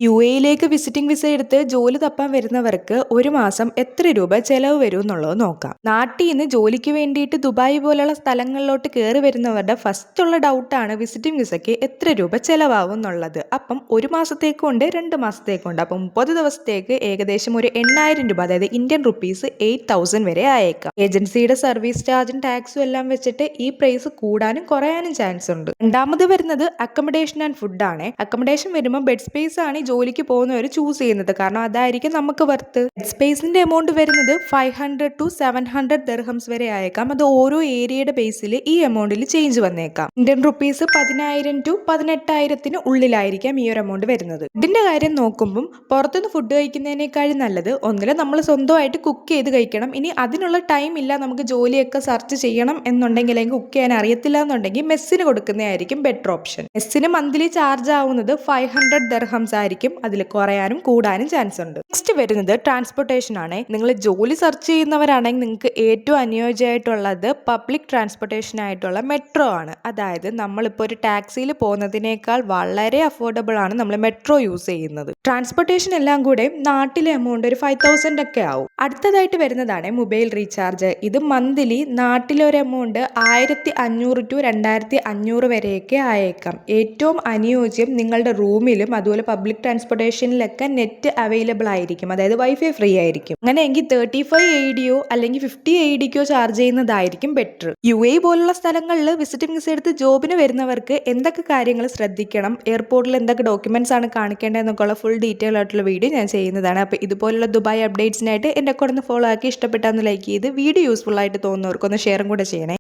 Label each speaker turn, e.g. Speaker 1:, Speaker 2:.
Speaker 1: യുഎഇയിലേക്ക് visiting visa എടുത്ത് ജോലി തപ്പാൻ വരുന്നവർക്ക് ഒരു മാസം എത്ര രൂപ ചെലവ് വരും എന്നുള്ളത് നോക്കാം. നാട്ടിൽ നിന്ന് ജോലിക്ക് വേണ്ടിയിട്ട് ദുബായ് പോലുള്ള സ്ഥലങ്ങളിലോട്ട് കയറി വരുന്നവരുടെ ഫസ്റ്റ് ഉള്ള ഡൗട്ടാണ് വിസിറ്റിംഗ് വിസയ്ക്ക് എത്ര രൂപ ചെലവാകും എന്നുള്ളത്. അപ്പം ഒരു മാസത്തേക്കുണ്ട്, 2 മാസത്തേക്കുണ്ട്. അപ്പം 30 ദിവസത്തേക്ക് ഏകദേശം ഒരു 8,000 രൂപ, അതായത് ഇന്ത്യൻ റുപ്പീസ് 8,000 വരെ ആയേക്കാം. ഏജൻസിയുടെ സർവീസ് ചാർജും ടാക്സും എല്ലാം വെച്ചിട്ട് ഈ പ്രൈസ് കൂടാനും കുറയാനും ചാൻസ് ഉണ്ട്. രണ്ടാമത് വരുന്നത് അക്കോമഡേഷൻ ആൻഡ് ഫുഡ് ആണ്. അക്കോമഡേഷൻ വരുമ്പോൾ ബെഡ് സ്പേസ് ആണ് ജോലിക്ക് പോകുന്നവർ ചൂസ് ചെയ്യുന്നത്, കാരണം അതായിരിക്കും നമുക്ക് വർത്ത്. ബെഡ് സ്പേസിന്റെ എമൗണ്ട് വരുന്നത് 500 to 700 ദിർഹംസ് വരെ ആയേക്കാം. അത് ഓരോ ഏരിയയുടെ ബേസിൽ ഈ എമൗണ്ടിൽ ചേഞ്ച് വന്നേക്കാം. ഇന്ത്യൻ റുപ്പീസ് 10,000 to 18,000 ഉള്ളിലായിരിക്കാം ഈ ഒരു എമൗണ്ട് വരുന്നത്. ഇതിന്റെ കാര്യം നോക്കുമ്പോൾ പുറത്തുനിന്ന് ഫുഡ് കഴിക്കുന്നതിനേക്കാളും നല്ലത് ഒന്നിലും നമ്മൾ സ്വന്തമായിട്ട് കുക്ക് ചെയ്ത് കഴിക്കണം. ഇനി അതിനുള്ള ടൈം ഇല്ല, നമുക്ക് ജോലിയൊക്കെ സെർച്ച് ചെയ്യണം എന്നുണ്ടെങ്കിൽ, അല്ലെങ്കിൽ കുക്ക് ചെയ്യാൻ അറിയത്തില്ല എന്നുണ്ടെങ്കിൽ മെസ്സിന് കൊടുക്കുന്നതായിരിക്കും ബെറ്റർ ഓപ്ഷൻ. മെസ്സിന് മന്ത്ലി ചാർജ് ആവുന്നത് 500 ദിർഹംസ് ആയിരിക്കും. അതിൽ കുറയാനും കൂടാനും ചാൻസ് ഉണ്ട്. നെക്സ്റ്റ് വരുന്നത് ട്രാൻസ്പോർട്ടേഷൻ ആണ്. നിങ്ങൾ ജോലി സെർച്ച് ചെയ്യുന്നവരാണെങ്കിൽ നിങ്ങൾക്ക് ഏറ്റവും അനുയോജ്യമായിട്ടുള്ളത് പബ്ലിക് ട്രാൻസ്പോർട്ടേഷൻ ആയിട്ടുള്ള മെട്രോ ആണ്. അതായത് നമ്മളിപ്പോൾ ഒരു ടാക്സിയിൽ പോകുന്നതിനേക്കാൾ വളരെ അഫോർഡബിൾ ആണ് നമ്മൾ മെട്രോ യൂസ് ചെയ്യുന്നത്. ട്രാൻസ്പോർട്ടേഷൻ എല്ലാം കൂടെ നാട്ടിലെ എമൗണ്ട് ഒരു 5,000 ഒക്കെ ആവും. അടുത്തതായിട്ട് വരുന്നതാണ് മൊബൈൽ റീചാർജ്. ഇത് മന്ത്ലി നാട്ടിലെ ഒരു എമൗണ്ട് 1,500 to 2,500 വരെയൊക്കെ ആയേക്കാം. ഏറ്റവും അനുയോജ്യം നിങ്ങളുടെ റൂമിലും അതുപോലെ പബ്ലിക് ട്രാൻസ്പോർട്ടേഷനിലൊക്കെ നെറ്റ് അവൈലബിൾ ആയിരിക്കും, അതായത് വൈഫൈ ഫ്രീ ആയിരിക്കും. അങ്ങനെയെങ്കിൽ 35 AEDയോ അല്ലെങ്കിൽ 50 AEDക്കോ ചാർജ് ചെയ്യുന്നതായിരിക്കും ബെറ്റർ. UAE പോലുള്ള സ്ഥലങ്ങളിൽ വിസിറ്റിംഗ് വിസ എടുത്ത് ജോബിന് വരുന്നവർക്ക് എന്തൊക്കെ കാര്യങ്ങൾ ശ്രദ്ധിക്കണം, എയർപോർട്ടിൽ എന്തൊക്കെ ഡോക്യുമെന്റ്സ് ആണ് കാണിക്കേണ്ടതെന്നൊക്കെ ഉള്ള ഫുൾ ഡീറ്റെയിൽ ആയിട്ടുള്ള വീഡിയോ ഞാൻ ചെയ്യുന്നതാണ്. അപ്പോൾ ഇതുപോലുള്ള ദുബായ് അപ്ഡേറ്റ്സിനായിട്ട് എന്നെ കൂടെ ഒന്ന് ഫോളോ ആക്കി, ഇഷ്ടപ്പെട്ടാന്ന് ലൈക്ക് ചെയ്ത്, വീഡിയോ യൂസ്ഫുൾ ആയിട്ട് തോന്നുന്നവർക്കൊന്ന് ഷെയറും കൂടെ ചെയ്യണേ.